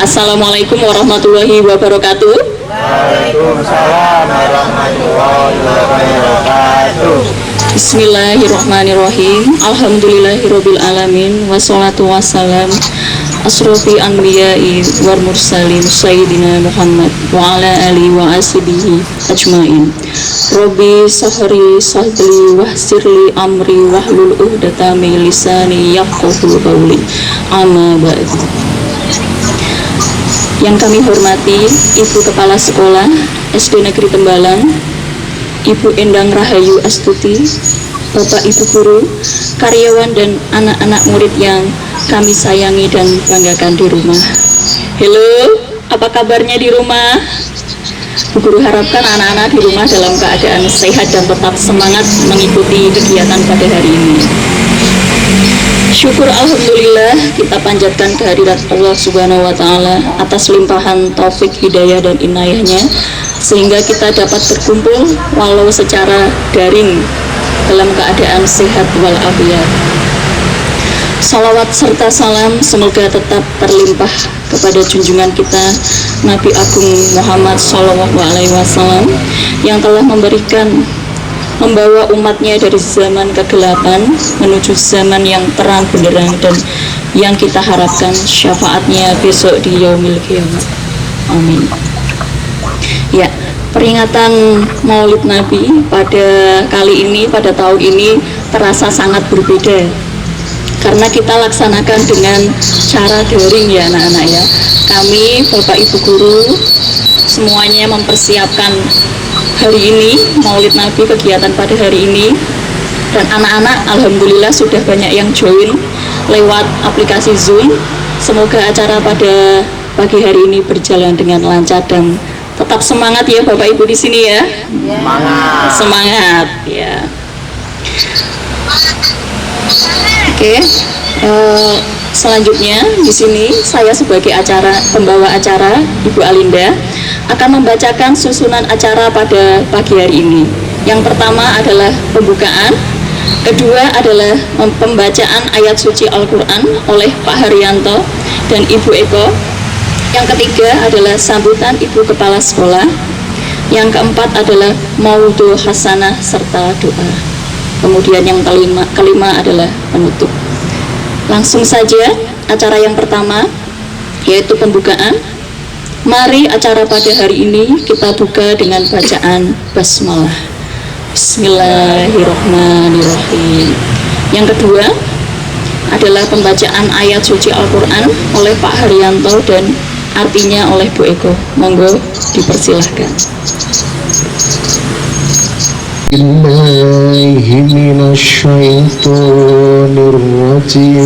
Assalamualaikum warahmatullahi wabarakatuh. Waalaikumsalam warahmatullahi wabarakatuh. Bismillahirrahmanirrahim. Alhamdulillahirabbil alamin wassalatu wassalam asrofi anbiya'i wal mursalin sayyidina Muhammad wa ala alihi wa ashabihi ajmain. Rabbi sahri sadri wahsirli amri wahlul 'uqdatam min lisani yafqahu qawli. Amma ba'd. Yang kami hormati Ibu Kepala Sekolah SD Negeri Tembalang, Ibu Endang Rahayu Astuti, Bapak Ibu Guru, karyawan dan anak-anak murid yang kami sayangi dan banggakan di rumah. Halo, apa kabarnya di rumah? Bu Guru harapkan anak-anak di rumah dalam keadaan sehat dan tetap semangat mengikuti kegiatan pada hari ini. Syukur alhamdulillah kita panjatkan kehadirat Allah Subhanahu wa taala atas limpahan taufik, hidayah dan inayahnya sehingga kita dapat berkumpul walau secara daring dalam keadaan sehat walafiat. Salawat serta salam semoga tetap terlimpah kepada junjungan kita Nabi Agung Muhammad SAW yang telah membawa umatnya dari zaman kegelapan menuju zaman yang terang benderang dan yang kita harapkan syafaatnya besok di yaumil qiyamah. Amin. Ya, peringatan Maulid Nabi pada kali ini, pada tahun ini terasa sangat berbeda karena kita laksanakan dengan cara daring ya anak-anak ya. Kami Bapak Ibu Guru semuanya mempersiapkan hari ini Maulid Nabi, kegiatan pada hari ini, dan anak-anak alhamdulillah sudah banyak yang join lewat aplikasi Zoom. Semoga acara pada pagi hari ini berjalan dengan lancar dan tetap semangat ya Bapak Ibu di sini ya. Semangat ya. Oke, selanjutnya di sini saya sebagai pembawa acara Ibu Alinda akan membacakan susunan acara pada pagi hari ini. Yang pertama adalah pembukaan, kedua adalah pembacaan ayat suci Al-Quran oleh Pak Haryanto dan Ibu Eko. Yang ketiga adalah sambutan Ibu Kepala Sekolah. Yang keempat adalah maudhu hasanah serta doa. Kemudian yang kelima adalah penutup. Langsung saja acara yang pertama yaitu pembukaan. Mari acara pada hari ini kita buka dengan bacaan basmalah. Bismillahirrahmanirrahim. Yang kedua adalah pembacaan ayat suci Al-Quran oleh Pak Haryanto dan artinya oleh Bu Eko. Monggo dipersilahkan. Billahi minasyaitonir rajim.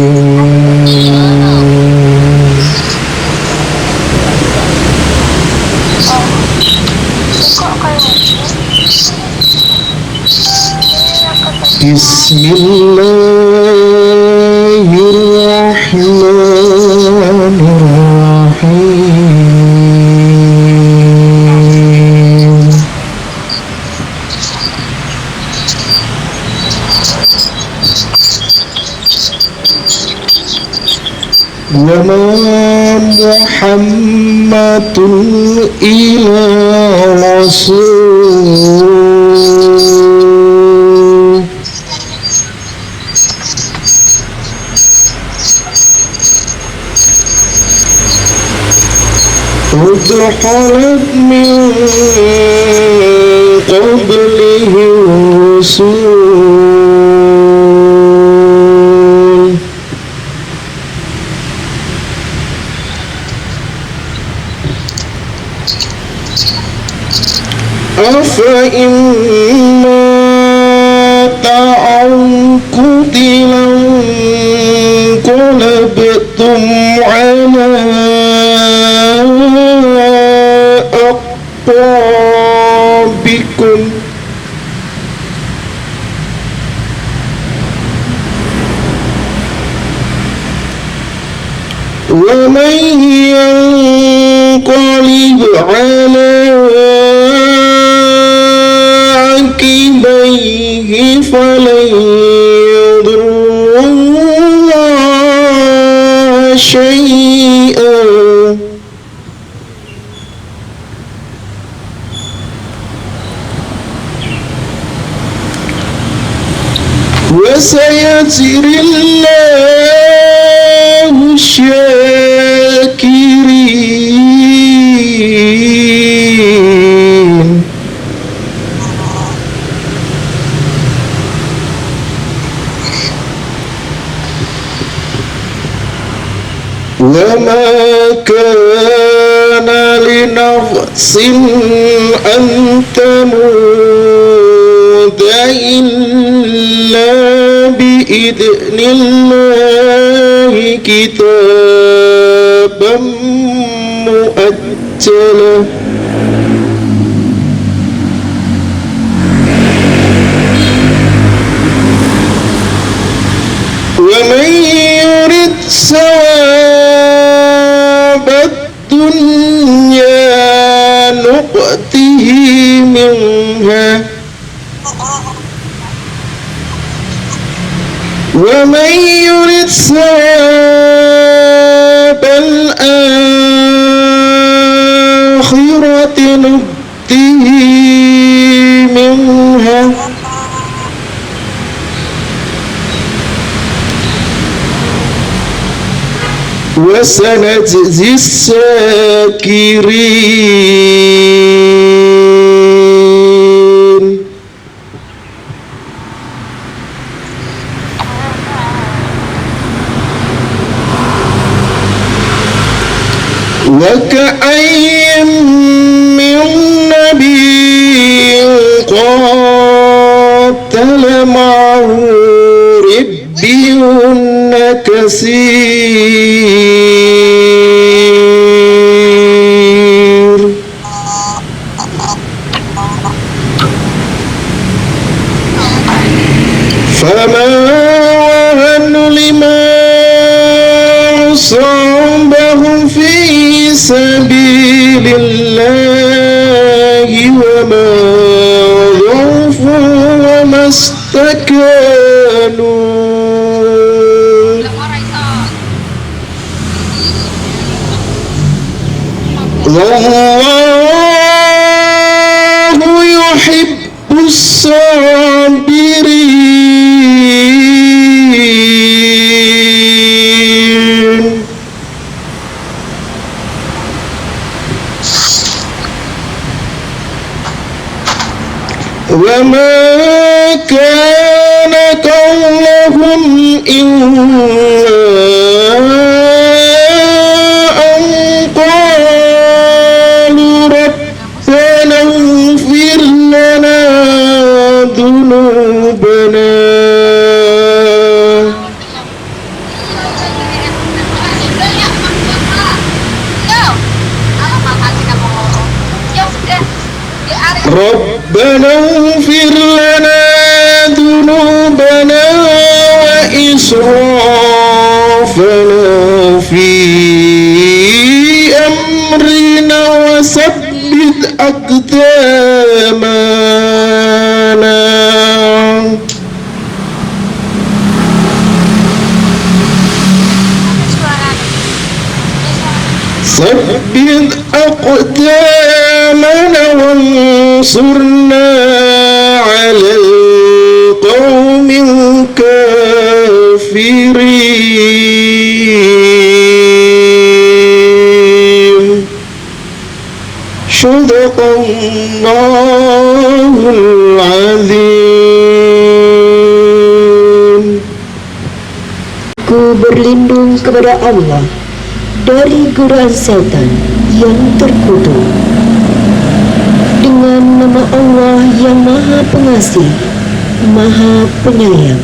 Bismillahirrahmanirrahim. Wa ma Muhammadun illa rasul qad khalat min qablihi rusul afa imma ta'au qutilan انقلبتم على أعقابكم ومن ينقلب على عقبيه فلن يضر الله شيئا وسيجزي الله الشاكرين وما كان لنفس أن تموت إلا بإذن الله كتابا مؤجلا ومن يرد ثواب الدنيا نؤته منها ومن يرد ثواب الآخرة نؤته منها وسنجزي الشاكرين وكأين من نبي قاتل معه ربيون كثير فما وهنوا لما أصابهم في سبيل الله وما ضعفوا وما استكانوا والله يحب الصابرين وما كان قولهم إلا أن قالوا ربنا اغفر لنا ذنوبنا ربنا اغفر لنا ذنوبنا وإسرافنا في أمرنا وثبت أقدامنا ثبت أقدامنا وانصرنا على القوم الكافرين صدق الله العظيم. Ku berlindung kepada Allah dari godaan setan yang terkutuk. Dengan nama Allah yang Maha Pengasih, Maha Penyayang.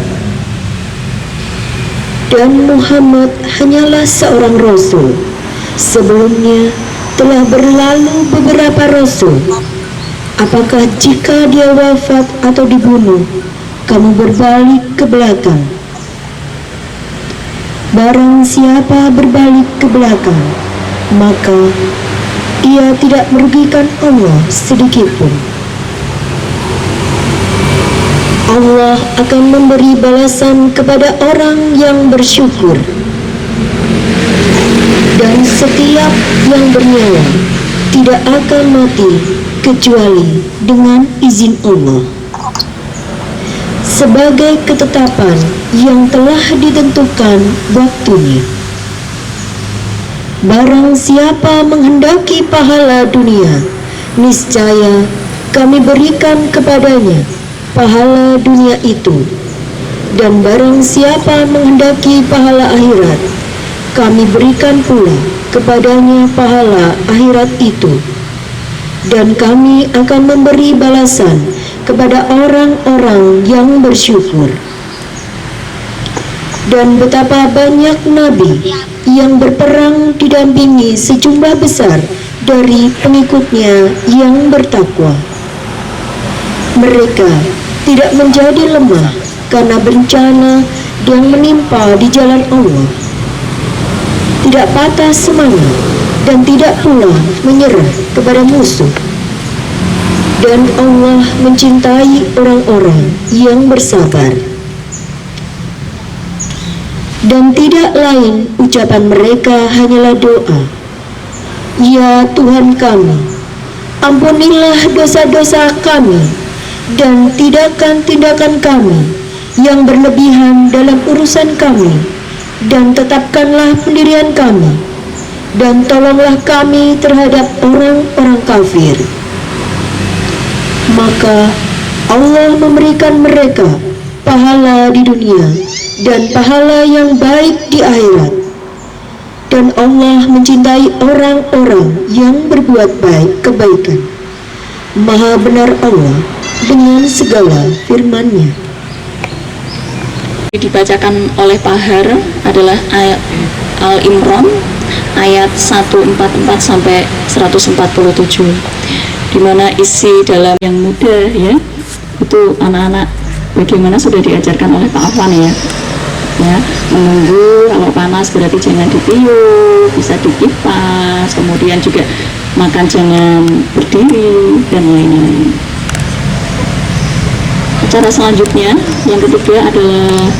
dan Muhammad hanyalah seorang rasul. Sebelumnya telah berlalu beberapa rasul. Apakah jika dia wafat atau dibunuh, kamu berbalik ke belakang? Barang siapa berbalik ke belakang, maka ia tidak merugikan Allah sedikitpun. Allah akan memberi balasan kepada orang yang bersyukur. Dan setiap yang bernyawa tidak akan mati kecuali dengan izin Allah, sebagai ketetapan yang telah ditentukan waktunya. Barang siapa menghendaki pahala dunia, niscaya kami berikan kepadanya pahala dunia itu. Dan barang siapa menghendaki pahala akhirat, kami berikan pula kepadanya pahala akhirat itu. Dan kami akan memberi balasan kepada orang-orang yang bersyukur. Dan betapa banyak nabi yang berperang didampingi sejumlah besar dari pengikutnya yang bertakwa. Mereka tidak menjadi lemah karena bencana yang menimpa di jalan Allah, tidak patah semangat dan tidak pula menyerah kepada musuh. Dan Allah mencintai orang-orang yang bersabar. Dan tidak lain ucapan mereka hanyalah doa, "Ya Tuhan kami, ampunilah dosa-dosa kami dan tindakan-tindakan kami yang berlebihan dalam urusan kami, dan tetapkanlah pendirian kami, dan tolonglah kami terhadap orang-orang kafir." Maka Allah memberikan mereka pahala di dunia dan pahala yang baik di akhirat. Dan Allah mencintai orang-orang yang berbuat baik kebaikan. Maha benar Allah dengan segala firman-Nya. Dibacakan oleh Pak Har adalah ayat Al-Imran ayat 144 sampai 147, di mana isi dalam yang muda ya, itu anak-anak bagaimana sudah diajarkan oleh Pak Afwan ya, menunggu, kalau panas berarti jangan ditiup, bisa dikipas, kemudian juga makan jangan berdiri dan lain-lain. Acara selanjutnya yang ketiga adalah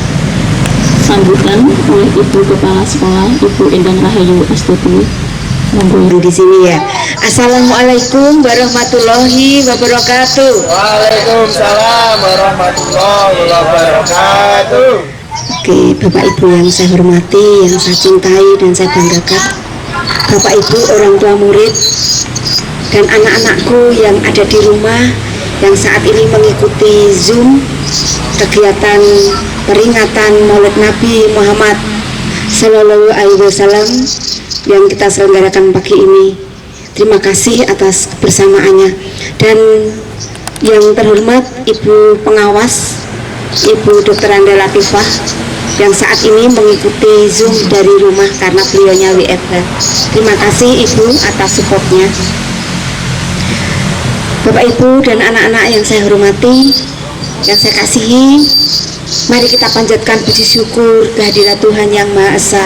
sambutan oleh Ibu Kepala Sekolah Ibu Endang Rahayu Astuti. Guru di sini ya. Assalamualaikum warahmatullahi wabarakatuh. Waalaikumsalam warahmatullahi wabarakatuh. Oke, Bapak Ibu yang saya hormati, yang saya cintai dan saya banggakan, Bapak Ibu orang tua murid dan anak-anakku yang ada di rumah yang saat ini mengikuti Zoom kegiatan peringatan Maulid Nabi Muhammad Sallallahu Alaihi Wasallam yang kita selenggarakan pagi ini. Terima kasih atas kebersamaannya. Dan yang terhormat Ibu Pengawas, Ibu Dr. Anda Latifah yang saat ini mengikuti Zoom dari rumah karena beliaunya WFH. Terima kasih Ibu atas supportnya. Bapak Ibu dan anak-anak yang saya hormati, yang saya kasihi, mari kita panjatkan puji syukur kehadirat Tuhan Yang Maha Esa.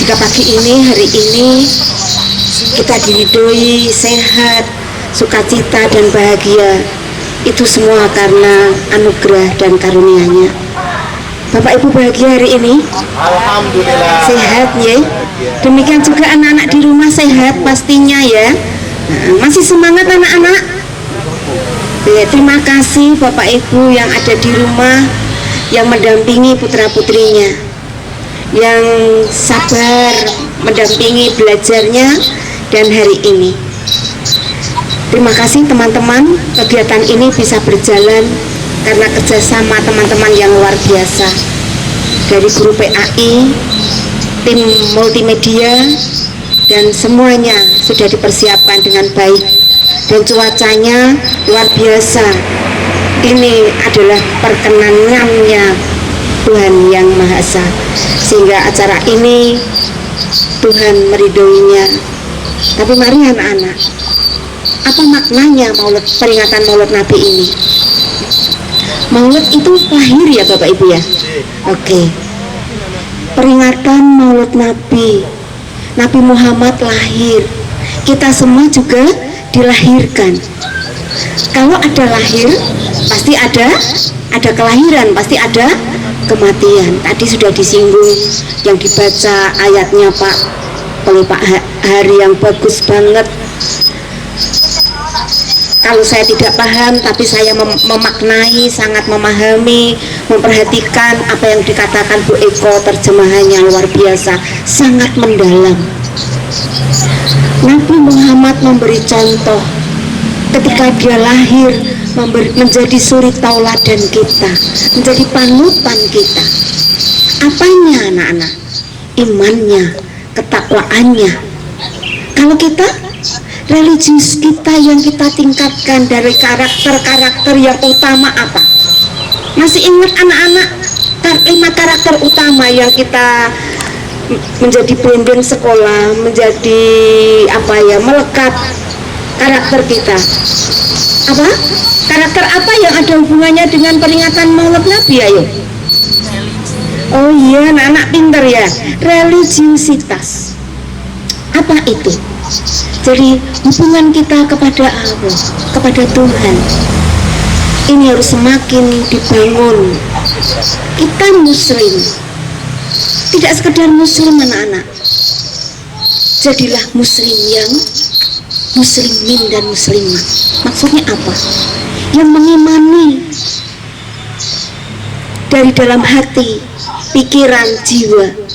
Jika pagi ini, hari ini kita diridhoi sehat, sukacita dan bahagia, itu semua karena anugerah dan karunia-Nya. Bapak Ibu bahagia hari ini? Alhamdulillah. Sehat ya. Demikian juga anak-anak di rumah sehat pastinya ya. Nah, masih semangat anak-anak? Ya, terima kasih Bapak Ibu yang ada di rumah, yang mendampingi putra-putrinya, yang sabar mendampingi belajarnya dan hari ini. Terima kasih teman-teman, kegiatan ini bisa berjalan karena kerjasama teman-teman yang luar biasa dari guru PAI, tim multimedia, dan semuanya sudah dipersiapkan dengan baik dan cuacanya luar biasa. Ini adalah perkenanannya Tuhan yang Maha Esa, sehingga acara ini Tuhan meridhoinya. Tapi mari anak-anak, apa maknanya Maulid, peringatan Maulid Nabi ini? Maulid itu lahir ya Bapak Ibu ya? Oke. Peringatan Maulid Nabi, Nabi Muhammad lahir, kita semua juga dilahirkan. Kalau ada lahir, pasti ada kelahiran, pasti ada kematian. Tadi sudah disinggung yang dibaca ayatnya Pak oleh Pak Hari yang bagus banget. Kalau saya tidak paham, tapi saya memaknai, sangat memahami, memperhatikan apa yang dikatakan Bu Eko, terjemahannya luar biasa, sangat mendalam. Nabi Muhammad memberi contoh ketika dia lahir, menjadi suri tauladan kita, menjadi panutan kita. Apanya anak-anak? Imannya, ketakwaannya. Kalau kita, religius kita yang kita tingkatkan dari karakter-karakter yang utama apa? Masih ingat anak-anak 5 karakter utama yang kita menjadi branding sekolah, menjadi melekat karakter kita? Apa? Karakter apa yang ada hubungannya dengan peringatan Maulid Nabi? Ayo. Oh iya, anak-anak pinter ya. Religiusitas. Apa itu? Jadi hubungan kita kepada Allah, kepada Tuhan, ini harus semakin dibangun. Kita muslim, tidak sekedar muslim anak-anak, jadilah muslim yang muslimin dan muslimah. Maksudnya apa? Yang mengimani dari dalam hati, pikiran, jiwa.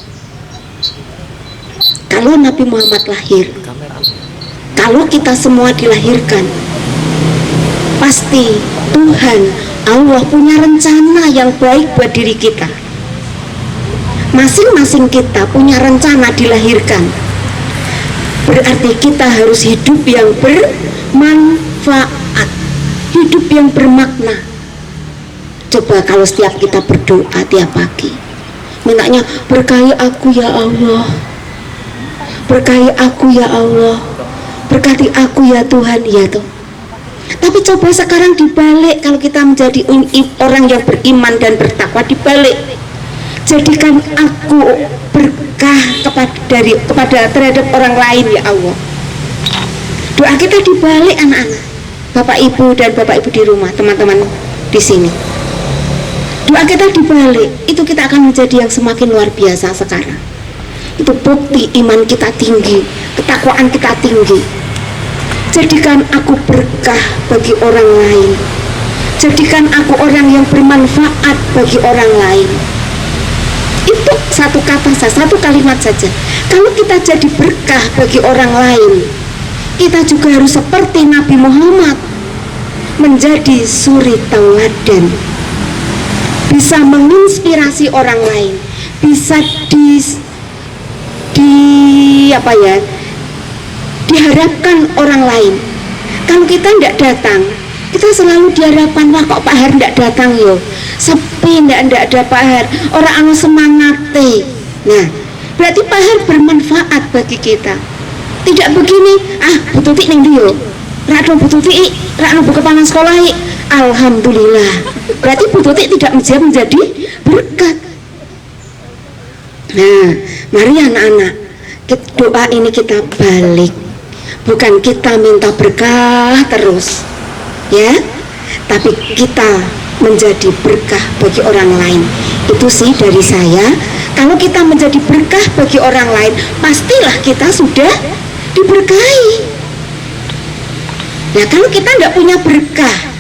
Kalau Nabi Muhammad lahir, kalau kita semua dilahirkan, pasti Tuhan Allah punya rencana yang baik buat diri kita. Masing-masing kita punya rencana dilahirkan. Berarti kita harus hidup yang bermanfaat, hidup yang bermakna. Coba kalau setiap kita berdoa tiap pagi, mintanya berkahi aku ya Allah, berkahi aku ya Allah, berkati aku ya Tuhan, ya tuh. Tapi coba sekarang dibalik, kalau kita menjadi orang yang beriman dan bertakwa, dibalik, jadikan aku berkah kepada terhadap orang lain ya Allah. Doa kita dibalik anak-anak, Bapak Ibu dan Bapak Ibu di rumah, teman-teman di sini. Doa kita dibalik, itu kita akan menjadi yang semakin luar biasa sekarang. Itu bukti iman kita tinggi, ketakwaan kita tinggi. Jadikan aku berkah bagi orang lain, jadikan aku orang yang bermanfaat bagi orang lain. Itu satu kata saja, satu kalimat saja. Kalau kita jadi berkah bagi orang lain, kita juga harus seperti Nabi Muhammad, menjadi suri tauladan, bisa menginspirasi orang lain, bisa diharapkan orang lain. Kalau kita tidak datang, kita selalu diharapkan, wah kok Pak Har tidak datang yo, sepi, tidak ada Pak Har, orang anu semangate. Nah, berarti Pak Har bermanfaat bagi kita. Tidak begini, Bu Tuti ning ndi yo, rak Bu Tuti rak buka panas sekolah. Alhamdulillah, berarti Bu Tuti tidak menjadi berkat. Nah, mari anak-anak, doa ini kita balik, bukan kita minta berkah terus, ya, tapi kita menjadi berkah bagi orang lain. Itu sih dari saya. Kalau kita menjadi berkah bagi orang lain, pastilah kita sudah diberkahi. Nah, kalau kita tidak punya berkah,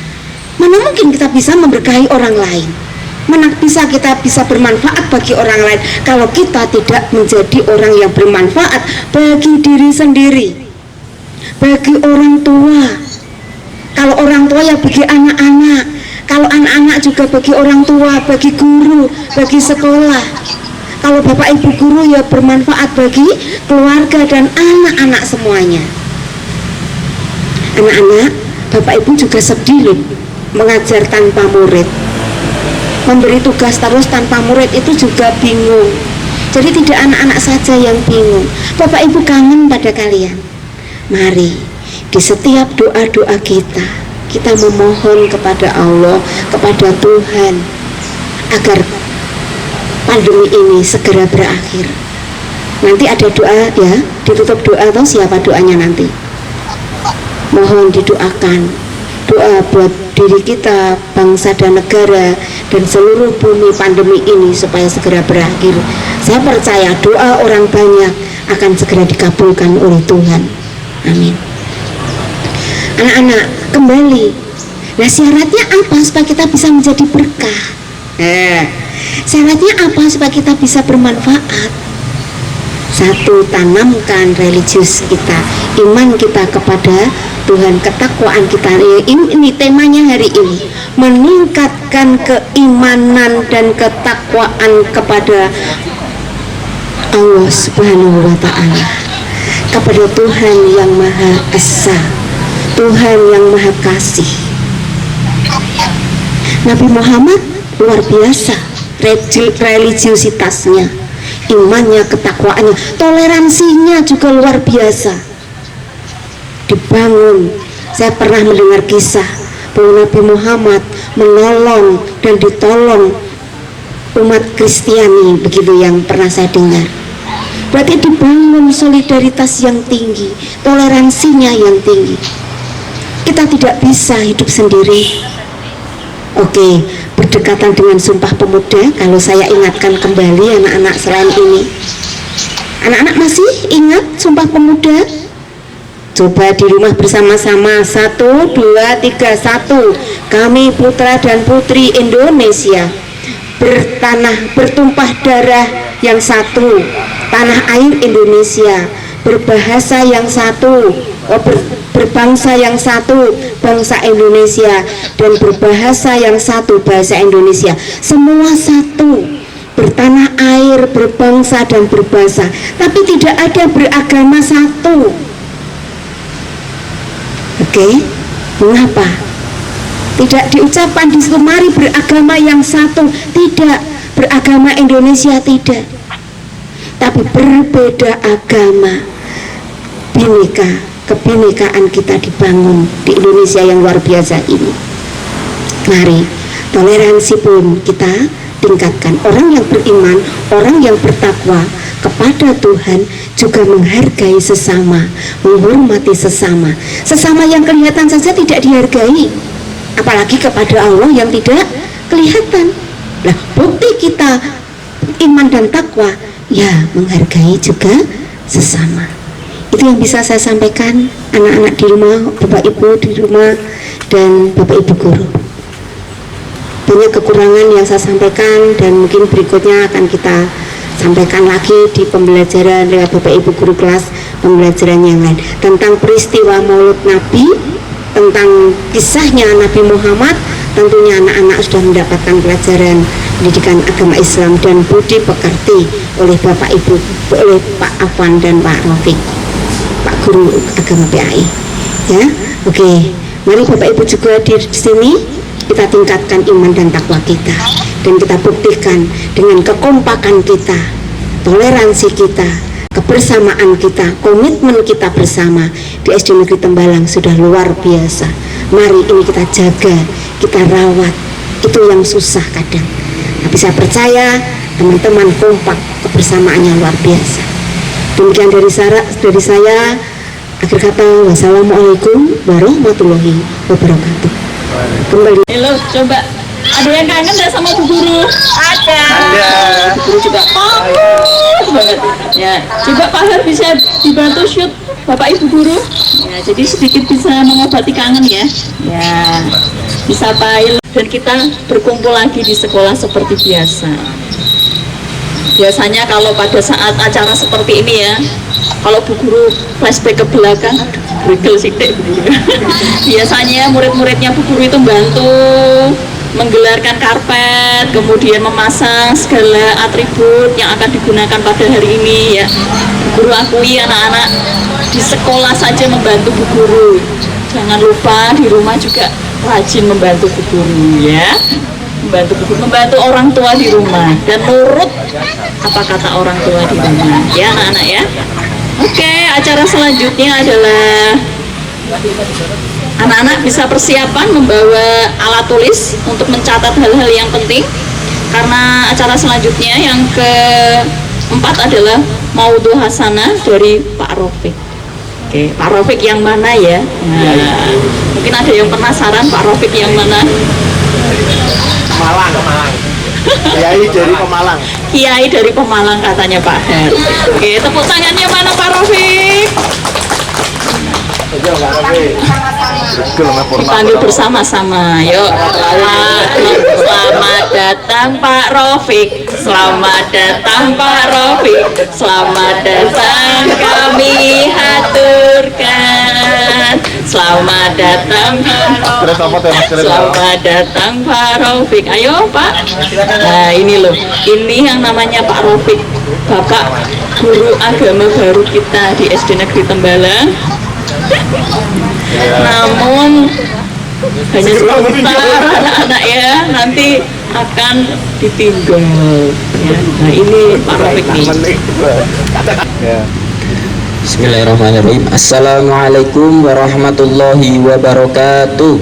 mana mungkin kita bisa memberkahi orang lain? Mana kita bisa bermanfaat bagi orang lain kalau kita tidak menjadi orang yang bermanfaat bagi diri sendiri, bagi orang tua. Kalau orang tua ya bagi anak-anak, kalau anak-anak juga bagi orang tua, bagi guru, bagi sekolah. Kalau bapak ibu guru ya bermanfaat bagi keluarga dan anak-anak semuanya. Anak-anak, bapak ibu juga sedih loh mengajar tanpa murid. memberi tugas terus tanpa murid itu juga bingung. Jadi tidak anak-anak saja yang bingung. Bapak Ibu kangen pada kalian. Mari di setiap doa-doa kita memohon kepada Allah, kepada Tuhan, agar pandemi ini segera berakhir. Nanti ada doa ya, ditutup doa atau siapa doanya nanti. Mohon didoakan, doa buat diri kita, bangsa dan negara, dan seluruh bumi pandemi ini supaya segera berakhir. Saya percaya doa orang banyak akan segera dikabulkan oleh Tuhan. Amin. Anak-anak, kembali. Nah, syaratnya apa supaya kita bisa menjadi berkah? Syaratnya apa supaya kita bisa bermanfaat? Satu, tanamkan religius kita, iman kita kepada Tuhan, ketakwaan kita. Ini temanya hari ini, meningkatkan keimanan dan ketakwaan kepada Allah Subhanahu wa Ta'ala, kepada Tuhan yang Maha Esa, Tuhan yang Maha Kasih. Nabi Muhammad luar biasa religiositasnya, imannya, ketakwaannya, toleransinya juga luar biasa dibangun. Saya pernah mendengar kisah bahwa Nabi Muhammad menolong dan ditolong umat Kristiani, begitu yang pernah saya dengar. Berarti dibangun solidaritas yang tinggi, toleransinya yang tinggi. Kita tidak bisa hidup sendiri. Oke, berdekatan dengan Sumpah Pemuda, kalau saya ingatkan kembali anak-anak selain ini, anak-anak masih ingat Sumpah Pemuda? Coba di rumah bersama-sama, 1, 2, 3, 1. Kami putra dan putri Indonesia, bertumpah darah yang satu, tanah air Indonesia, berbahasa yang satu, berbangsa yang satu, bangsa Indonesia, dan berbahasa yang satu, bahasa Indonesia. Semua satu, bertanah air, berbangsa dan berbahasa, tapi tidak ada beragama satu. Oke, mengapa tidak diucapkan di situ mari beragama yang satu? Tidak, beragama Indonesia tidak, tapi berbeda agama, bineka, kebinekaan kita dibangun di Indonesia yang luar biasa ini. Mari toleransi pun kita tingkatkan. Orang yang beriman, orang yang bertakwa kepada Tuhan juga menghargai sesama, menghormati sesama. Sesama yang kelihatan saja tidak dihargai, apalagi kepada Allah yang tidak kelihatan. Nah, bukti kita iman dan takwa ya menghargai juga sesama. Itu yang bisa saya sampaikan, anak-anak di rumah, Bapak Ibu di rumah, dan Bapak Ibu guru. Banyak kekurangan yang saya sampaikan, dan mungkin berikutnya akan kita sampaikan lagi di pembelajaran lewat Bapak Ibu guru kelas, pembelajaran yang lain tentang peristiwa Maulid Nabi, tentang kisahnya Nabi Muhammad. Tentunya anak-anak sudah mendapatkan pelajaran pendidikan agama Islam dan budi pekerti oleh Bapak Ibu, oleh Pak Afwan dan Pak Rafiq, Pak Guru Agama PAI. Ya, oke. Mari Bapak Ibu juga di sini kita tingkatkan iman dan takwa kita, dan kita buktikan dengan kekompakan kita, toleransi kita, kebersamaan kita, komitmen kita bersama di SD Negeri Tembalang sudah luar biasa. Mari ini kita jaga, kita rawat. Itu yang susah kadang, tapi saya percaya teman-teman kompak, kebersamaannya luar biasa. Demikian dari saya. Akhir kata, wassalamualaikum warahmatullahi wabarakatuh. Kembali. Halo, coba ada yang kangen nggak sama Bu Guru? Ada. Bu Guru juga kangen banget. Ya, coba Pak Har bisa dibantu shoot Bapak Ibu Guru. Ya, jadi sedikit bisa mengobati kangen ya. Ya, bisa pail, dan kita berkumpul lagi di sekolah seperti biasa. Biasanya kalau pada saat acara seperti ini ya, kalau Bu Guru flashback ke belakang, berigel sidik Bu Guru. Biasanya murid-muridnya Bu Guru itu bantu menggelarkan karpet, kemudian memasang segala atribut yang akan digunakan pada hari ini ya. Bu Guru akui anak-anak di sekolah saja membantu Bu Guru. Jangan lupa di rumah juga rajin membantu Bu Guru ya. membantu orang tua di rumah dan nurut apa kata orang tua di rumah, ya anak-anak ya. Oke, acara selanjutnya adalah anak-anak bisa persiapan membawa alat tulis untuk mencatat hal-hal yang penting, karena acara selanjutnya yang keempat adalah Maudhu Hasanah dari Pak Rofik. Oke, Pak Rofik yang mana ya? Nah, mungkin ada yang penasaran Pak Rofik yang mana? Pemalang. Kiai dari Pemalang. Kiai dari Pemalang katanya Pak Her. Oke, tepuk tangannya mana Pak Rofik? Dipanggil bersama-sama. Yuk. Selamat datang Pak Rofik. Selamat datang Pak Rofik. Selamat datang kami haturkan. Selamat datang Selamat datang Pak Rofik. Ayo Pak. Nah ini loh, ini yang namanya Pak Rofik, Bapak guru agama baru kita di SD Negeri Tembalang. Namun hanya sebentar anak-anak ya, nanti akan ditinggal ya. Nah ini Pak Rofik nih. Bismillahirrahmanirrahim. Assalamualaikum warahmatullahi wabarakatuh.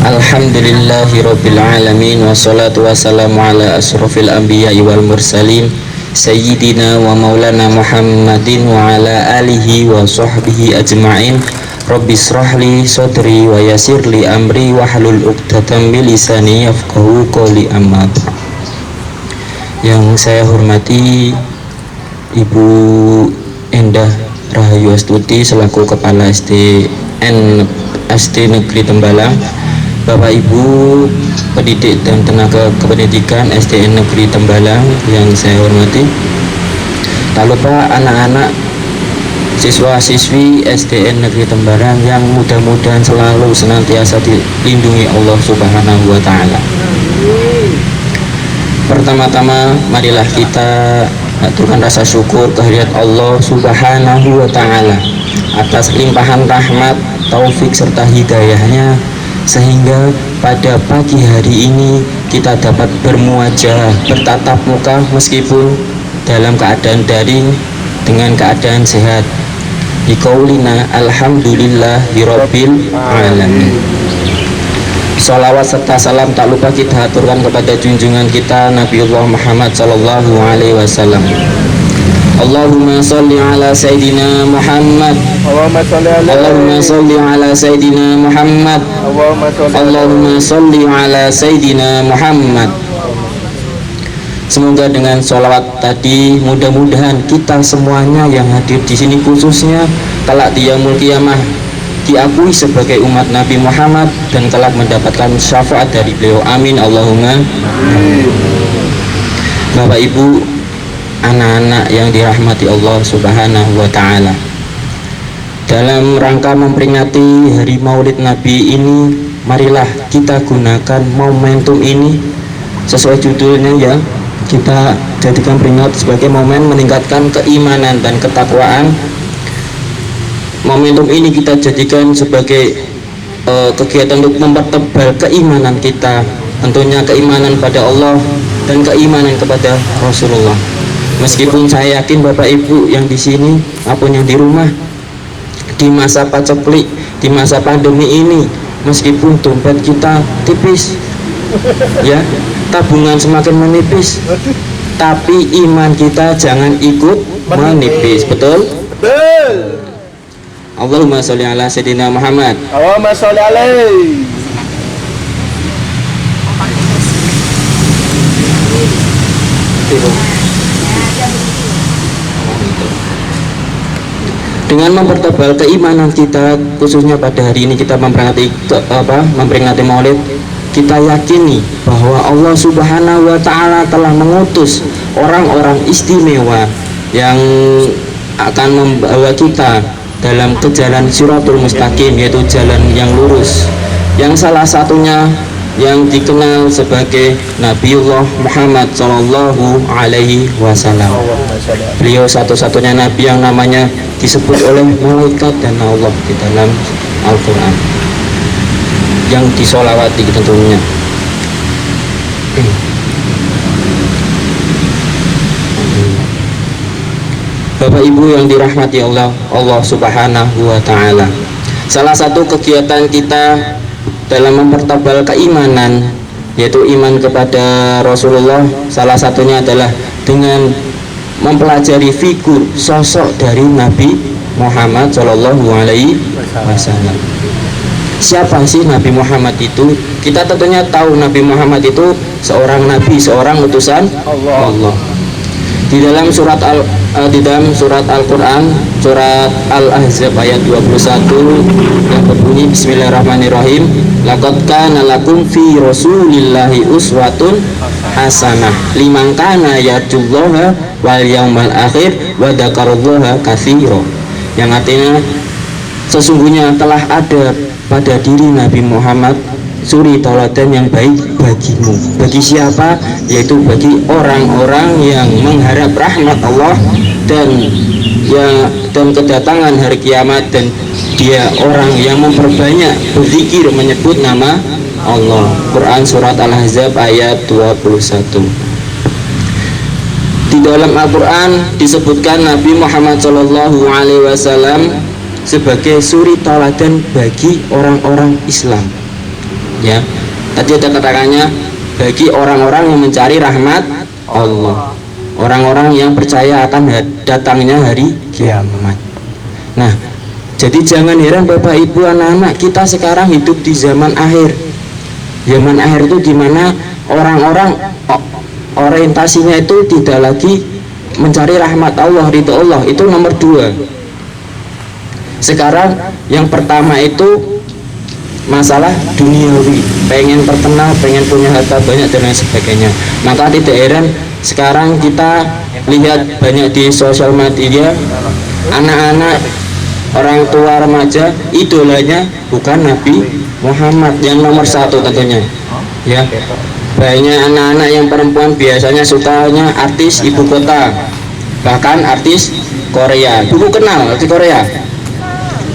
Alhamdulillahirabbil alamin, wassalatu wassalamu ala asrofil anbiya'i wal mursalin sayyidina wa maulana Muhammadin wa ala alihi wa sahbihi ajma'in. Rabbis shrahli sadri wa yassirli amri wahlul 'uqdatam min lisani yafqahu qawli. Amma ba'd. Yang saya hormati Ibu Endah Rahayu Astuti selaku Kepala SD Negeri Tembalang, Bapak Ibu pendidik dan tenaga kependidikan SDN Negeri Tembalang yang saya hormati, tak lupa anak-anak siswa-siswi SDN Negeri Tembalang yang mudah-mudahan selalu senantiasa dilindungi Allah Subhanahu wa Ta'ala. Pertama-tama marilah kita aturkan rasa syukur kehadirat Allah Subhanahu wa Ta'ala atas limpahan rahmat, taufik serta hidayahnya, sehingga pada pagi hari ini kita dapat bermuajah, bertatap muka meskipun dalam keadaan daring dengan keadaan sehat. Biqaulina alhamdulillahirabbil alamin. Salawat serta salam tak lupa kita aturkan kepada junjungan kita Nabiullah Muhammad sallallahu alaihi wasallam. Allahumma sholli ala sayidina Muhammad. Allahumma sholli ala sayidina Muhammad. Allahumma sholli ala sayidina Muhammad. Semoga dengan sholawat tadi mudah-mudahan kita semuanya yang hadir di sini, khususnya kelak di yaumul qiyamah, diakui sebagai umat Nabi Muhammad dan kelak mendapatkan syafaat dari beliau. Amin Allahumma. Bapak Ibu, anak-anak yang dirahmati Allah Subhanahu wa Ta'ala, dalam rangka memperingati hari Maulid Nabi ini, marilah kita gunakan momentum ini sesuai judulnya ya. Kita jadikan peringatan sebagai momen meningkatkan keimanan dan ketakwaan. Momentum ini kita jadikan sebagai kegiatan untuk mempertebal keimanan kita, tentunya keimanan pada Allah dan keimanan kepada Rasulullah. Meskipun saya yakin Bapak Ibu yang di sini maupun yang di rumah, di masa paceklik, di masa pandemi ini, meskipun dompet kita tipis ya, tabungan semakin menipis, tapi iman kita jangan ikut menipis. Betul? Betul. Allahumma sholli ala sayyidina Muhammad. Allahumma sholli alaihi. Dengan mempertebal keimanan kita, khususnya pada hari ini kita memperingati Maulid, kita yakini bahwa Allah Subhanahu wa Ta'ala telah mengutus orang-orang istimewa yang akan membawa kita dalam ke jalan Shiratul Mustaqim, yaitu jalan yang lurus, yang salah satunya yang dikenal sebagai Nabiullah Muhammad Sallallahu Alaihi Wasallam. Beliau satu-satunya Nabi yang namanya disebut oleh malaikat dan Allah di dalam Al-Quran. yang disolawati tentunya. Bapak Ibu yang dirahmati Allah Subhanahu wa taala. Salah satu kegiatan kita dalam mempertebal keimanan, yaitu iman kepada Rasulullah, salah satunya adalah dengan mempelajari figur sosok dari Nabi Muhammad Shallallahu Alaihi Wasallam. Siapa sih Nabi Muhammad itu? Kita tentunya tahu Nabi Muhammad itu seorang nabi, seorang utusan Allah. Di dalam surat Al-Qur'an, surat Al-Ahzab ayat 21 yang berbunyi Bismillahirrahmanirrahim, laqad kana lakum fi rasulillahi uswatun hasanah liman kana yarjullaha wal yaumal akhir wa dzakarallaha katsira. Yang artinya sesungguhnya telah ada pada diri Nabi Muhammad suri tauladan yang baik bagimu. Bagi siapa? Yaitu bagi orang-orang yang mengharap rahmat Allah dan kedatangan hari kiamat, dan dia orang yang memperbanyak berzikir menyebut nama Allah. Quran surat Al-Ahzab ayat 21. Di dalam Al-Quran disebutkan Nabi Muhammad Shallallahu Alaihi Wasallam sebagai suri tauladan bagi orang-orang Islam. Ya, tadi ada katakannya bagi orang-orang yang mencari rahmat Allah, orang-orang yang percaya akan datangnya hari kiamat. Nah, jadi jangan heran Bapak Ibu, anak-anak, kita sekarang hidup di zaman akhir. Zaman akhir itu dimana orang-orang orientasinya itu tidak lagi mencari rahmat Allah, ridho Allah, itu nomor 2. Sekarang yang pertama itu masalah duniawi, pengen terkenal, pengen punya harta banyak dan lain sebagainya. Maka tidak heran sekarang kita lihat banyak di sosial media, anak-anak, orang tua, remaja, idolanya bukan Nabi Muhammad yang nomor 1 tentunya. Ya, banyak anak-anak yang perempuan biasanya sukanya artis ibu kota, bahkan artis Korea. Dulu kenal artis Korea,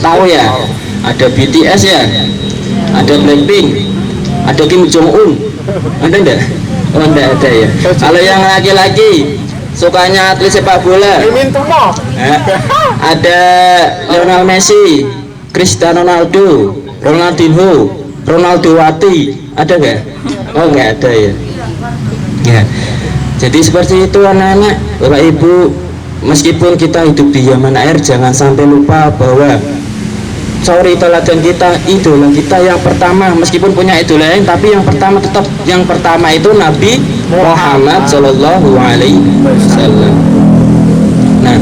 tahu ya? Ada BTS ya, ada Blackpink, ada Kim Jong Un, ada enggak? Oh enggak ada ya. Kalau yang laki-laki sukanya atlet sepak bola, ada Lionel Messi, Cristiano Ronaldo, Ronaldinho, Ronaldo Wati, ada enggak? Oh enggak ada ya. Ya, jadi seperti itu anak-anak, Bapak Ibu, meskipun kita hidup di zaman akhir, jangan sampai lupa bahwa suri tauladan kita, idola kita yang pertama, meskipun punya idola lain, tapi yang pertama tetap yang pertama itu Nabi Muhammad Shallallahu Alaihi Wasallam. Nah,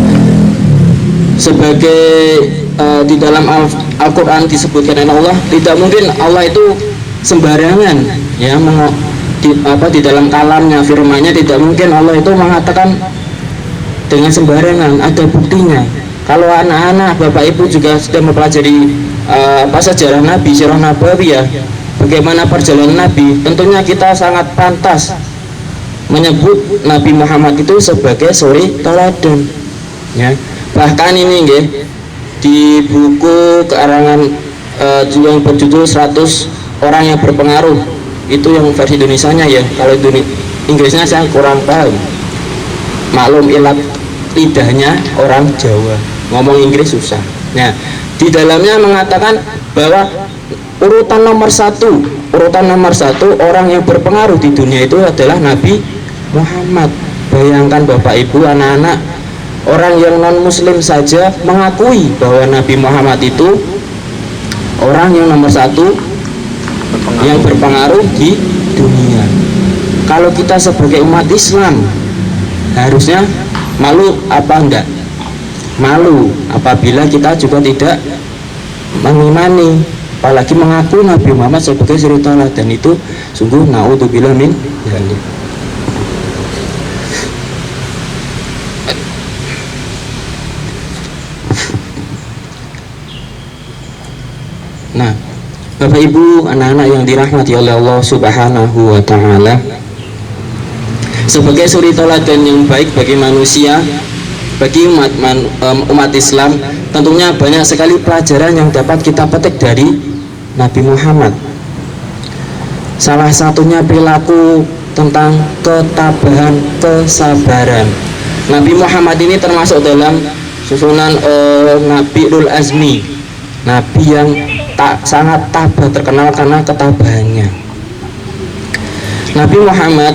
sebagai di dalam Al-Quran disebutkan oleh Allah, tidak mungkin Allah itu sembarangan ya, di dalam kalamnya, firman-Nya, tidak mungkin Allah itu mengatakan dengan sembarangan, ada buktinya. Kalau anak-anak, Bapak Ibu juga sudah mempelajari sejarah Nabi, sirah Nabawi ya, bagaimana perjalanan Nabi, tentunya kita sangat pantas menyebut Nabi Muhammad itu sebagai suri tauladan. Ya, bahkan ini nggih, di buku karangan yang berjudul 100 orang yang berpengaruh, itu yang versi Indonesianya ya, kalau Inggrisnya saya kurang paham. Maklum ilat lidahnya orang Jawa, ngomong Inggris susah. Nah, di dalamnya mengatakan bahwa urutan nomor satu orang yang berpengaruh di dunia itu adalah Nabi Muhammad. Bayangkan Bapak Ibu, anak-anak, orang yang non muslim saja mengakui bahwa Nabi Muhammad itu orang yang nomor 1 yang berpengaruh di dunia. Kalau kita sebagai umat Islam harusnya malu apa enggak? Malu apabila kita juga tidak mengimani, apalagi mengaku Nabi Muhammad sebagai suri tauladan, dan itu sungguh naudzubillah min dzalik. Nah, Bapak Ibu, anak-anak yang dirahmati oleh Allah Subhanahu wa taala, sebagai suri tauladan yang baik bagi manusia, bagi umat Islam, tentunya banyak sekali pelajaran yang dapat kita petik dari Nabi Muhammad. Salah satunya perilaku tentang ketabahan, kesabaran. Nabi Muhammad ini termasuk dalam susunan Nabi Ulul Azmi, Nabi yang sangat tabah, terkenal karena ketabahannya. Nabi Muhammad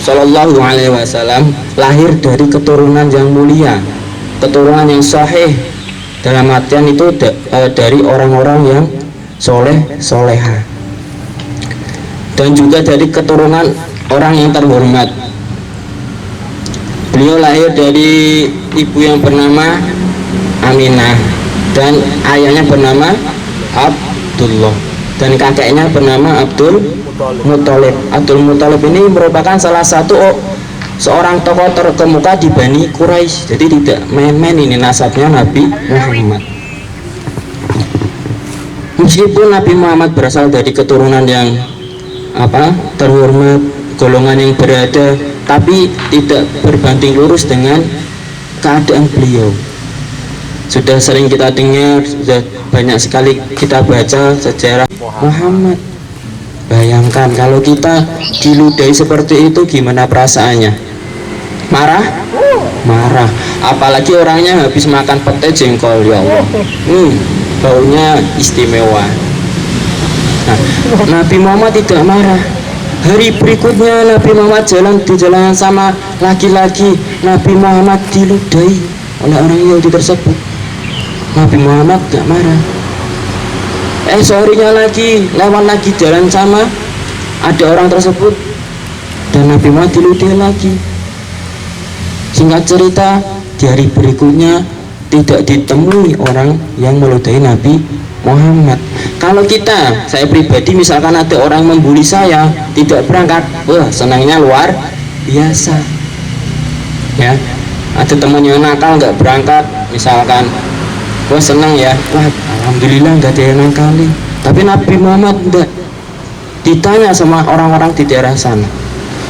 Shallallahu Alaihi Wasallam lahir dari keturunan yang mulia, keturunan yang sahih, dalam artian itu dari orang-orang yang soleh soleha, dan juga dari keturunan orang yang terhormat. Beliau lahir dari ibu yang bernama Aminah dan ayahnya bernama Abdullah dan kakeknya bernama Abdul Muthalib. Abdul Muthalib ini merupakan salah satu seorang tokoh terkemuka di Bani Quraisy. Jadi tidak main-main ini nasabnya Nabi Muhammad. Meskipun Nabi Muhammad berasal dari keturunan yang terhormat, golongan yang berada, tapi tidak berbanding lurus dengan keadaan beliau. Sudah sering kita dengar, sudah banyak sekali kita baca sejarah Muhammad. Bayangkan kalau kita diludahi seperti itu, gimana perasaannya? Marah? Marah. Apalagi orangnya habis makan pete jengkol, ya Allah. Baunya istimewa. Nah, Nabi Muhammad tidak marah. Hari berikutnya Nabi Muhammad jalan di jalanan sama laki-laki. Nabi Muhammad diludahi oleh orang Yahudi tersebut. Nabi Muhammad gak marah. Sorenya lagi, lewat lagi jalan sama ada orang tersebut dan Nabi Muhammad diludahi lagi. Singkat cerita, di hari berikutnya tidak ditemui orang yang meludahi Nabi Muhammad. Kalau saya pribadi misalkan ada orang membuli saya, tidak berangkat, wah senangnya luar biasa. Ya, ada teman yang nakal nggak berangkat, misalkan, wah senang ya, wah alhamdulillah nggak ada yang nakali. Tapi Nabi Muhammad enggak. Ditanya sama orang-orang di daerah sana,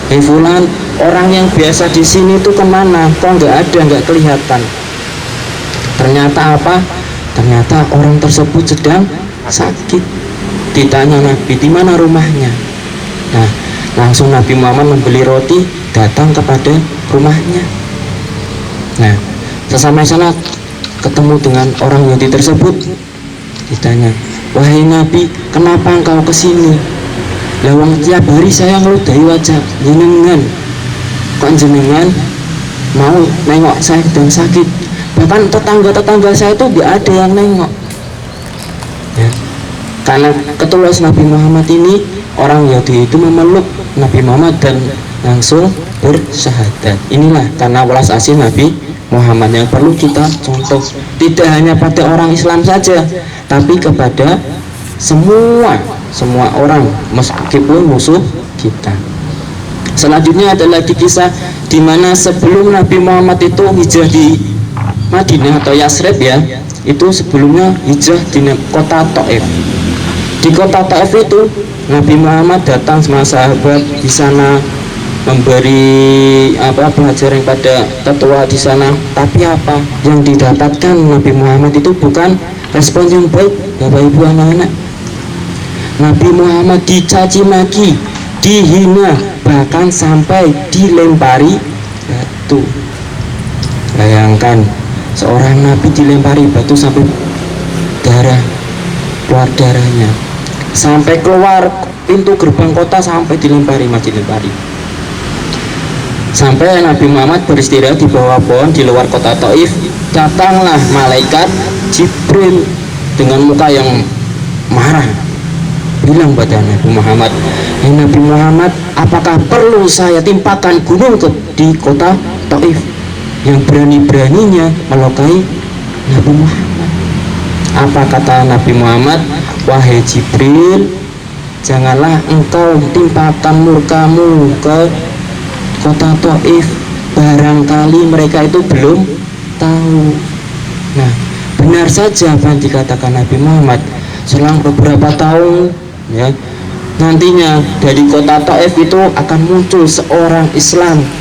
hei fulan, orang yang biasa di sini tuh kemana? Kok nggak ada, nggak kelihatan? Ternyata apa? Ternyata orang tersebut sedang sakit. Ditanya Nabi, di mana rumahnya? Nah, langsung Nabi Muhammad membeli roti, datang kepada rumahnya. Nah, sesampai sana ketemu dengan orang Yahudi tersebut. Ditanya, wahai Nabi, kenapa engkau kesini? Lawang tiap hari saya ngeludahi wajah jenengan. Kok jenengan mau nengok saya sedang sakit? Bahkan tetangga-tetangga saya itu tidak ada yang nengok. Ya. Karena ketulusan Nabi Muhammad ini, orang Yahudi itu memeluk Nabi Muhammad dan langsung bersyahadat. Inilah karena welas asih Nabi Muhammad yang perlu kita contoh, tidak hanya pada orang Islam saja, tapi kepada semua orang meskipun musuh kita. Selanjutnya ada lagi kisah di mana sebelum Nabi Muhammad itu hijrah di Madinah atau Yasrib ya, itu sebelumnya hijrah di kota Taif. Di kota Taif itu Nabi Muhammad datang sama sahabat di sana, memberi pelajaran pada tetua di sana. Tapi apa yang didapatkan Nabi Muhammad itu bukan respon yang baik, Bapak Ibu anak-anak. Nabi Muhammad dicaci maki, dihina, bahkan sampai dilempari batu. Bayangkan seorang nabi dilempari batu sampai keluar darahnya, sampai keluar pintu gerbang kota, sampai dilempari, sampai Nabi Muhammad beristirahat di bawah pohon di luar kota Taif. Datanglah malaikat Jibril dengan muka yang marah, bilang pada Nabi Muhammad, hei Nabi Muhammad, apakah perlu saya timpakan gunung di kota Taif yang berani-beraninya melukai Nabi Muhammad? Apa kata Nabi Muhammad? Wahai Jibril, janganlah engkau timpakan murkamu ke kota Taif, barangkali mereka itu belum tahu. Nah, benar saja apa yang dikatakan Nabi Muhammad. Selang beberapa tahun ya, nantinya dari kota Taif itu akan muncul seorang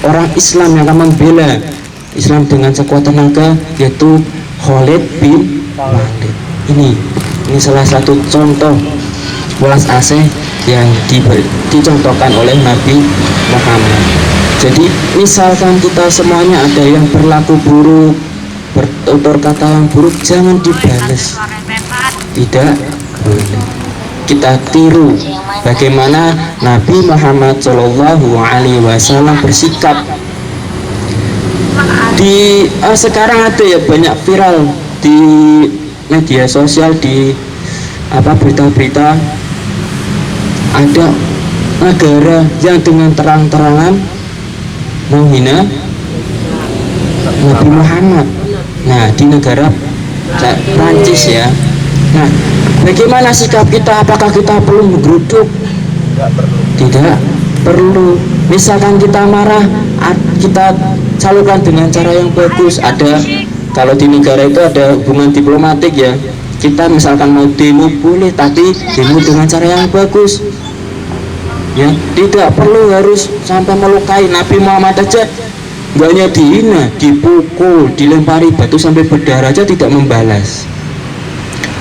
orang Islam yang akan membela Islam dengan sekuat tenaga, yaitu Khalid bin Walid. Ini salah satu contoh welas asih yang dicontohkan oleh Nabi Muhammad. Jadi misalkan kita semuanya ada yang berlaku buruk, bertutur kata yang buruk, jangan dibalas, tidak boleh. Kita tiru bagaimana Nabi Muhammad Shallallahu Alaihi Wasallam bersikap. Di sekarang ada ya banyak viral di media sosial, di berita-berita, ada negara yang dengan terang-terangan menghina Nabi Muhammad. Nah, di negara Prancis ya. Nah, bagaimana sikap kita? Apakah kita perlu menggeruduk? Tidak perlu. Misalkan kita marah, kita salurkan dengan cara yang bagus. Ada, kalau di negara itu ada hubungan diplomatik ya. Kita misalkan mau demo boleh, tapi demo dengan cara yang bagus. Ya, tidak perlu harus sampai melukai. Nabi Muhammad aja nggak hanya dihina, dipukul, dilempari batu sampai berdarah aja tidak membalas.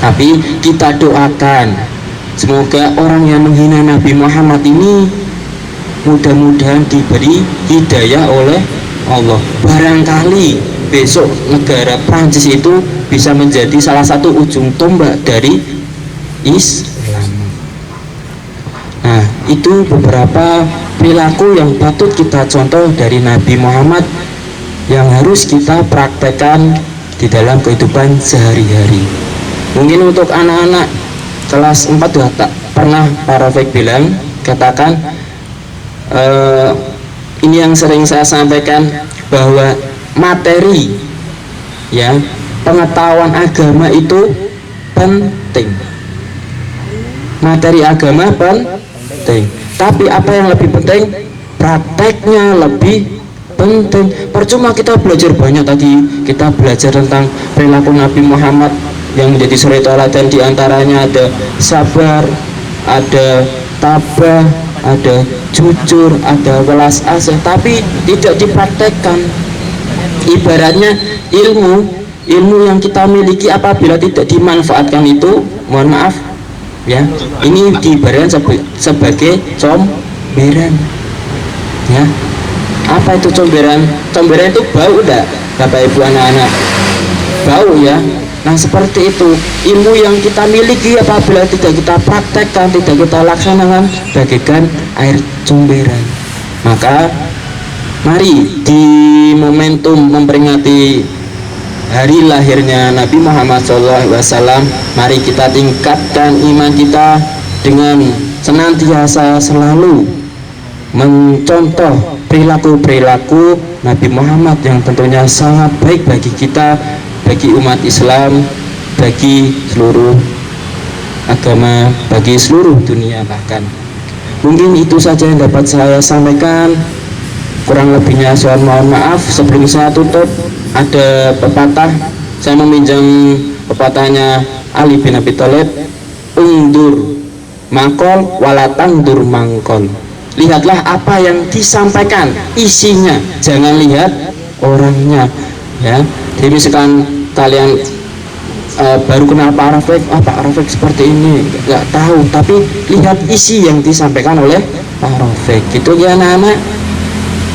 Tapi kita doakan semoga orang yang menghina Nabi Muhammad ini mudah-mudahan diberi hidayah oleh Allah. Barangkali besok negara Prancis itu bisa menjadi salah satu ujung tombak dari Islam. Nah, itu beberapa perilaku yang patut kita contoh dari Nabi Muhammad yang harus kita praktekkan di dalam kehidupan sehari-hari. Mungkin untuk anak-anak kelas 4 sudah tak pernah Pak Rafiq bilang, katakan ini yang sering saya sampaikan, bahwa materi ya, pengetahuan agama itu penting. Materi agama penting, tapi apa yang lebih penting? Prakteknya lebih penting. Percuma kita belajar banyak tadi, kita belajar tentang perilaku Nabi Muhammad yang menjadi suri teladan, diantaranya ada sabar, ada tabah, ada jujur, ada welas asih, tapi tidak dipraktekkan. Ibaratnya ilmu yang kita miliki apabila tidak dimanfaatkan itu, mohon maaf ya, ini diibaratkan sebagai comberan ya. Apa itu comberan? Comberan itu bau enggak, Bapak Ibu anak-anak? Bau ya. Nah, seperti itu ilmu yang kita miliki apabila tidak kita praktekkan, tidak kita laksanakan, bagaikan air comberan. Maka mari di momentum memperingati hari lahirnya Nabi Muhammad SAW, mari kita tingkatkan iman kita dengan senantiasa selalu mencontoh perilaku-perilaku Nabi Muhammad yang tentunya sangat baik bagi kita, bagi umat Islam, bagi seluruh agama, bagi seluruh dunia bahkan. Mungkin itu saja yang dapat saya sampaikan. Kurang lebihnya saya mohon maaf. Sebelum saya tutup, ada pepatah, saya meminjam pepatahnya Ali bin Abi Thalib, ungdur mangkol walatangdur mangkol. Lihatlah apa yang disampaikan, isinya, jangan lihat orangnya ya. Jadi misalkan kalian baru kenal Pak Rafiq, Pak Rafiq seperti ini, nggak tahu, tapi lihat isi yang disampaikan oleh Pak Rafiq. Gitu ya anak-anak,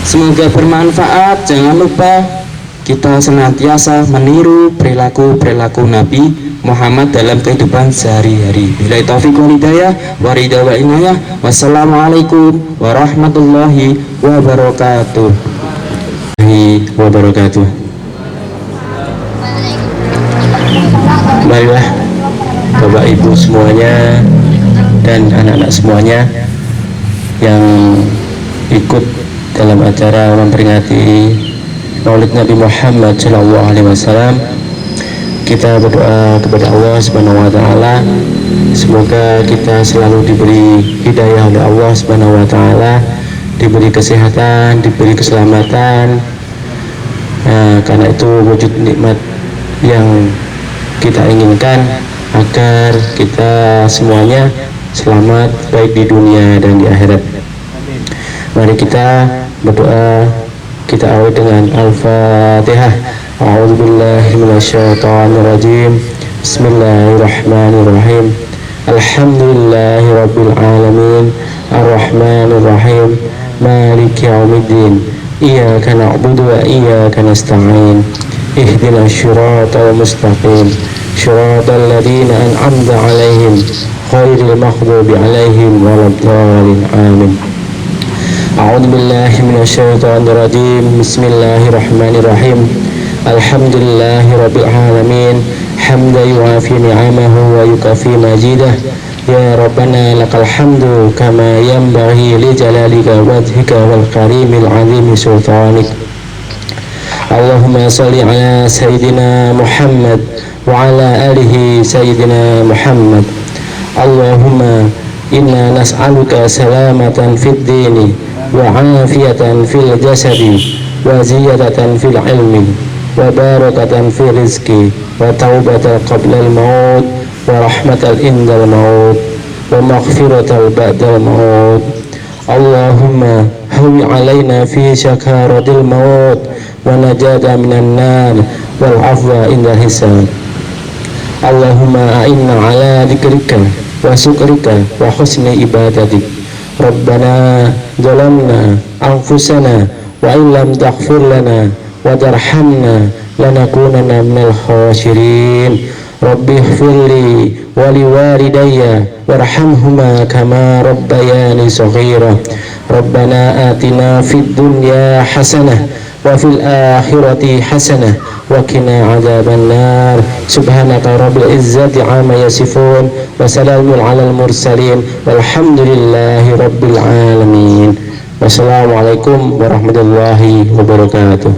semoga bermanfaat. Jangan lupa kita senantiasa meniru perilaku Nabi Muhammad dalam kehidupan sehari-hari. Billahi taufiq wal hidayah wa ridha wa inayah. Wassalamualaikum warahmatullahi wabarakatuh. Marilah Bapak Ibu semuanya dan anak-anak semuanya yang ikut dalam acara memperingati Maulid Nabi Muhammad SAW, kita berdoa kepada Allah Subhanahu wa taala, semoga kita selalu diberi hidayah oleh Allah Subhanahu wa taala, diberi kesehatan, diberi keselamatan. Karena itu wujud nikmat yang kita inginkan, agar kita semuanya selamat baik di dunia dan di akhirat. Mari kita berdoa, kita awali dengan Al-Fatihah. A'udzubillahi minasyaitonirrajim. Bismillahirrahmanirrahim. Alhamdulillahi Rabbil Alamin, Ar-Rahmanir Rahim, Maliki Yawmiddin, Iyyaka na'budu wa iyyaka nasta'in, Ihdinas siratal mustaqim, Siratal ladzina an'amta 'alaihim, ghairil maghdubi 'alaihim waladdallin. Amin. A'udzu billahi minasyaitonir rajim. Bismillahirrahmanirrahim. Alhamdulillahi rabbil alamin, hamdan yu'afi ni'amahu wa yukafi majidah. Ya Rabbana lakal hamdu kama yanbaghi li jalalika wajhika wal karimil azimi sultanik. Allahumma salli ala Sayyidina Muhammad wa ala alihi Sayyidina Muhammad. Allahumma inna nas'aluka salamatan fid dini wa afiyatan fil jasadi wa ziyadatan fil ilmi wa barakatan fil rizki wa taubatan qabla al maut wa rahmatan indal maut wa maghfiratan ba'dal maut. Allahumma hawi alaina fi syakaratil maut wa najata minan nar wal afwa inda hisab. Allahumma a'inna ala dzikrika wa syukrika wa husni ibadatik. Rabbana zalamna anfusana wa illam taghfir lana wa tarhamna lanakunanna minal khasirin. Rabbi ighfirli wa liwalidayya warhamhuma kama rabbayani shaghira. Rabbana atina fid dunya hasanah wa fil akhirati hasanah wa qina adzaban nar. Subhanaka rabbil izzati amma yasifun wa salamun alal mursalin walhamdulillahi rabbil alamin. Wassalamualaikum warahmatullahi wabarakatuh.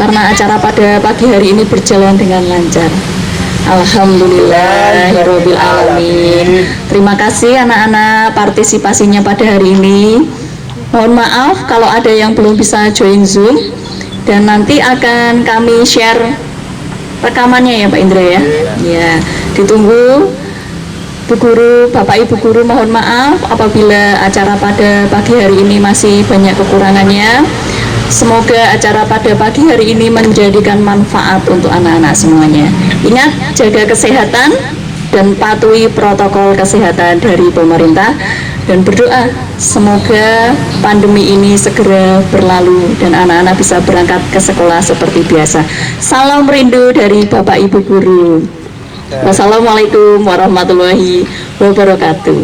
Karena acara pada pagi hari ini berjalan dengan lancar, alhamdulillahirabbil alamin. Terima kasih anak-anak partisipasinya pada hari ini. Mohon maaf kalau ada yang belum bisa join Zoom, dan nanti akan kami share rekamannya ya Pak Indra ya. Ya, ditunggu Bu Guru, Bapak Ibu Guru, mohon maaf apabila acara pada pagi hari ini masih banyak kekurangannya. Semoga acara pada pagi hari ini menjadikan manfaat untuk anak-anak semuanya. Ingat, jaga kesehatan dan patuhi protokol kesehatan dari pemerintah, dan berdoa semoga pandemi ini segera berlalu dan anak-anak bisa berangkat ke sekolah seperti biasa. Salam rindu dari Bapak Ibu Guru. Wassalamualaikum warahmatullahi wabarakatuh.